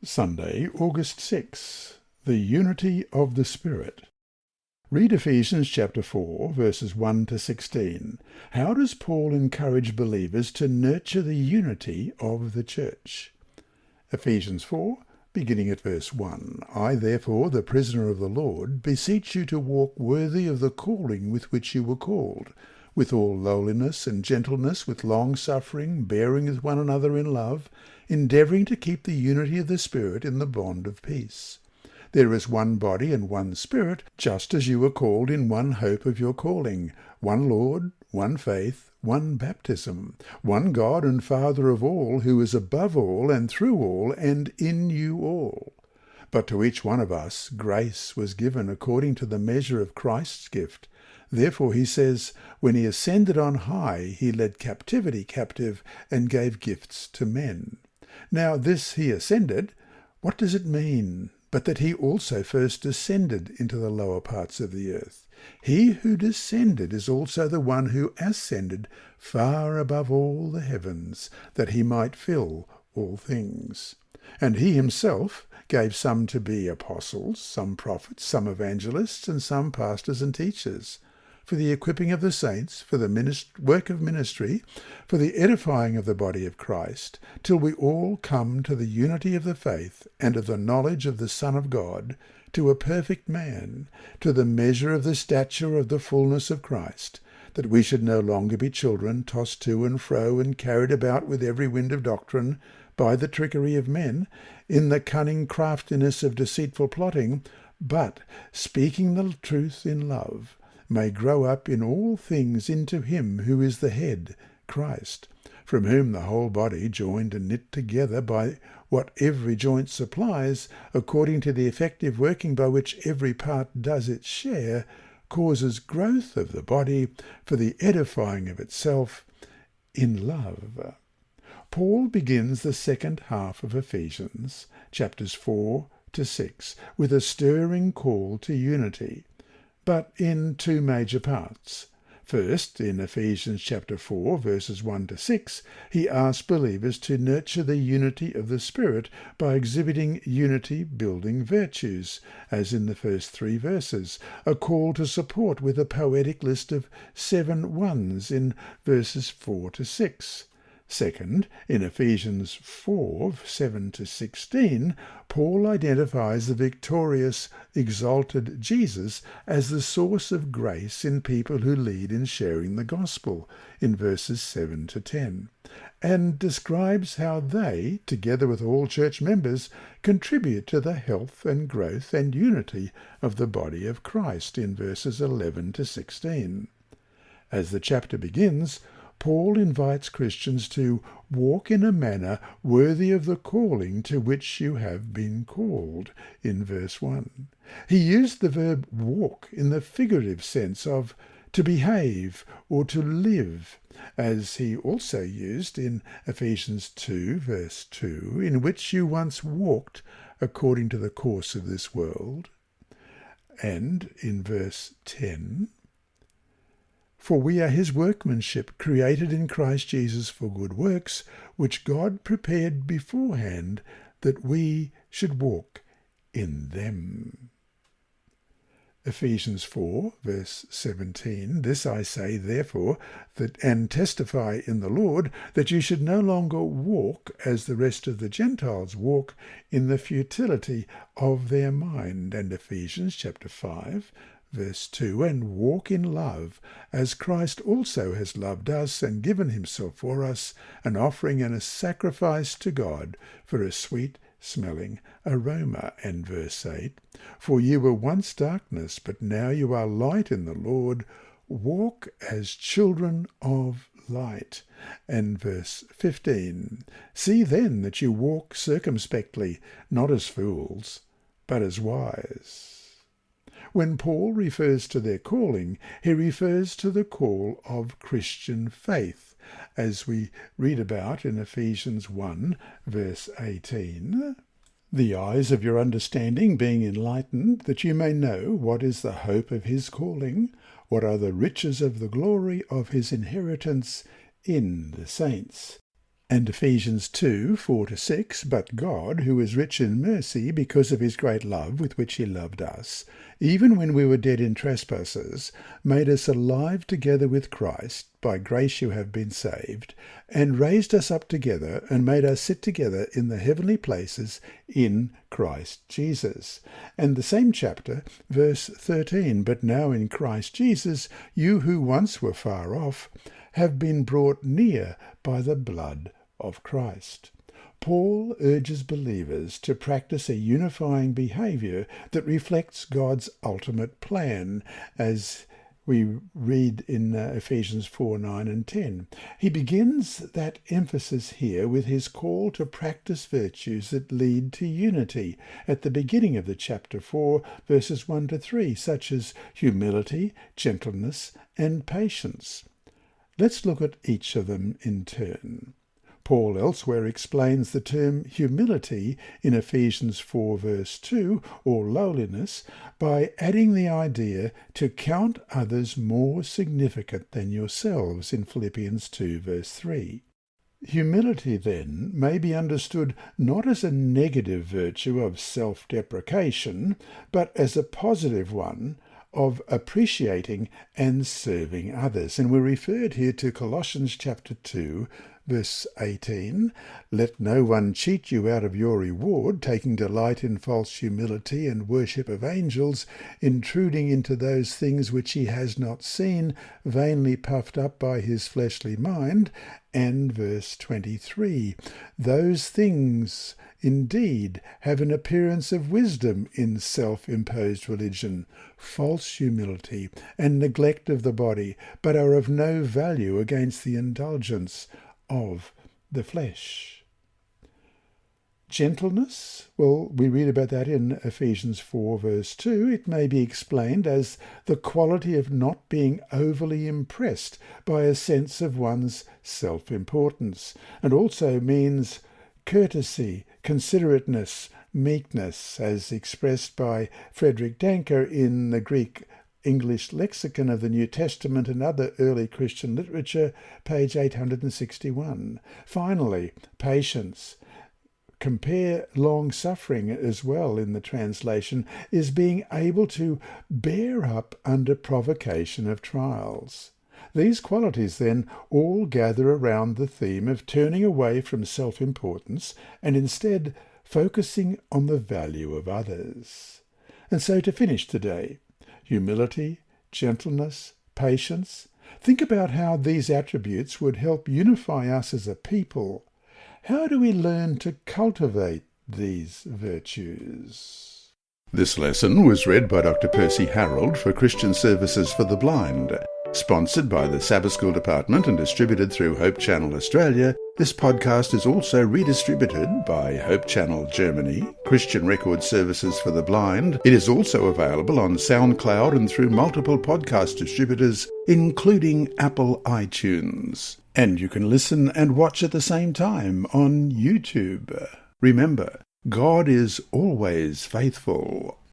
Sunday, August 6. The Unity of the Spirit. Read Ephesians chapter 4, verses 1 to 16. How does Paul encourage believers to nurture the unity of the church? Ephesians 4, beginning at verse 1. I, therefore, the prisoner of the Lord, beseech you to walk worthy of the calling with which you were called, with all lowliness and gentleness, with long-suffering, bearing with one another in love, endeavouring to keep the unity of the Spirit in the bond of peace. There is one body and one Spirit, just as you were called in one hope of your calling, one Lord, one faith, one baptism, one God and Father of all, who is above all and through all and in you all. But to each one of us grace was given according to the measure of Christ's gift. Therefore he says, when he ascended on high, he led captivity captive and gave gifts to men. Now this he ascended, what does it mean? But that he also first descended into the lower parts of the earth. He who descended is also the one who ascended far above all the heavens, that he might fill all things. And he himself gave some to be apostles, some prophets, some evangelists, and some pastors and teachers, for the equipping of the saints, for the work of ministry, for the edifying of the body of Christ, till we all come to the unity of the faith and of the knowledge of the Son of God, to a perfect man, to the measure of the stature of the fullness of Christ, that we should no longer be children, tossed to and fro and carried about with every wind of doctrine, by the trickery of men, in the cunning craftiness of deceitful plotting, but, speaking the truth in love, may grow up in all things into him who is the head, Christ, from whom the whole body, joined and knit together by what every joint supplies, according to the effective working by which every part does its share, causes growth of the body for the edifying of itself in love. Paul begins the second half of Ephesians, chapters 4 to 6, with a stirring call to unity, but in two major parts. First, in Ephesians chapter 4, verses 1 to 6, he asks believers to nurture the unity of the Spirit by exhibiting unity-building virtues, as in the first 3 verses, a call to support with a poetic list of 7 ones in verses 4 to 6. Second, in Ephesians 4, 7 to 16, Paul identifies the victorious, exalted Jesus as the source of grace in people who lead in sharing the gospel, in verses 7 to 10, and describes how they, together with all church members, contribute to the health and growth and unity of the body of Christ, in verses 11 to 16. As the chapter begins, Paul invites Christians to walk in a manner worthy of the calling to which you have been called, in verse 1. He used the verb walk in the figurative sense of to behave or to live, as he also used in Ephesians 2, verse 2, in which you once walked according to the course of this world, and in verse 10, for we are his workmanship, created in Christ Jesus for good works, which God prepared beforehand that we should walk in them. Ephesians 4, verse 17, this I say, therefore, and testify in the Lord, that you should no longer walk as the rest of the Gentiles walk in the futility of their mind. And Ephesians chapter 5, verse 2, and walk in love, as Christ also has loved us and given himself for us, an offering and a sacrifice to God for a sweet-smelling aroma. And verse 8, for you were once darkness, but now you are light in the Lord. Walk as children of light. And verse 15, see then that you walk circumspectly, not as fools, but as wise. When Paul refers to their calling, he refers to the call of Christian faith, as we read about in Ephesians 1, verse 18. The eyes of your understanding being enlightened, that you may know what is the hope of his calling, what are the riches of the glory of his inheritance in the saints, And Ephesians 2, 4-6, But God, who is rich in mercy, because of his great love with which he loved us, even when we were dead in trespasses, made us alive together with Christ. By grace you have been saved, and raised us up together, and made us sit together in the heavenly places in Christ Jesus. And the same chapter, verse 13, But now in Christ Jesus, you who once were far off, have been brought near by the blood of Christ. Paul urges believers to practice a unifying behaviour that reflects God's ultimate plan, as we read in Ephesians 4, 9 and 10. He begins that emphasis here with his call to practice virtues that lead to unity at the beginning of the chapter 4, verses 1-3, such as humility, gentleness, and patience. Let's look at each of them in turn. Paul elsewhere explains the term humility in Ephesians 4 verse 2, or lowliness, by adding the idea to count others more significant than yourselves in Philippians 2 verse 3. Humility, then, may be understood not as a negative virtue of self-deprecation, but as a positive one of appreciating and serving others. And we're referred here to Colossians chapter 2, verse 18, Let no one cheat you out of your reward, taking delight in false humility and worship of angels, intruding into those things which he has not seen, vainly puffed up by his fleshly mind. And verse 23, Those things indeed have an appearance of wisdom in self-imposed religion, false humility, and neglect of the body, but are of no value against the indulgence of the flesh. Gentleness, well, we read about that in Ephesians 4 verse 2. It may be explained as the quality of not being overly impressed by a sense of one's self-importance, and also means courtesy, considerateness, meekness, as expressed by Frederick Danker in the Greek English Lexicon of the New Testament and other early Christian literature, page 861. Finally, patience. Compare long-suffering as well in the translation, is being able to bear up under provocation of trials. These qualities, then, all gather around the theme of turning away from self-importance and instead focusing on the value of others. And so to finish today, humility, gentleness, patience. Think about how these attributes would help unify us as a people. How do we learn to cultivate these virtues? This lesson was read by Dr. Percy Harold for Christian Services for the Blind. Sponsored by the Sabbath School Department and distributed through Hope Channel Australia, this podcast is also redistributed by Hope Channel Germany, Christian Record Services for the Blind. It is also available on SoundCloud and through multiple podcast distributors, including Apple iTunes. And you can listen and watch at the same time on YouTube. Remember, God is always faithful.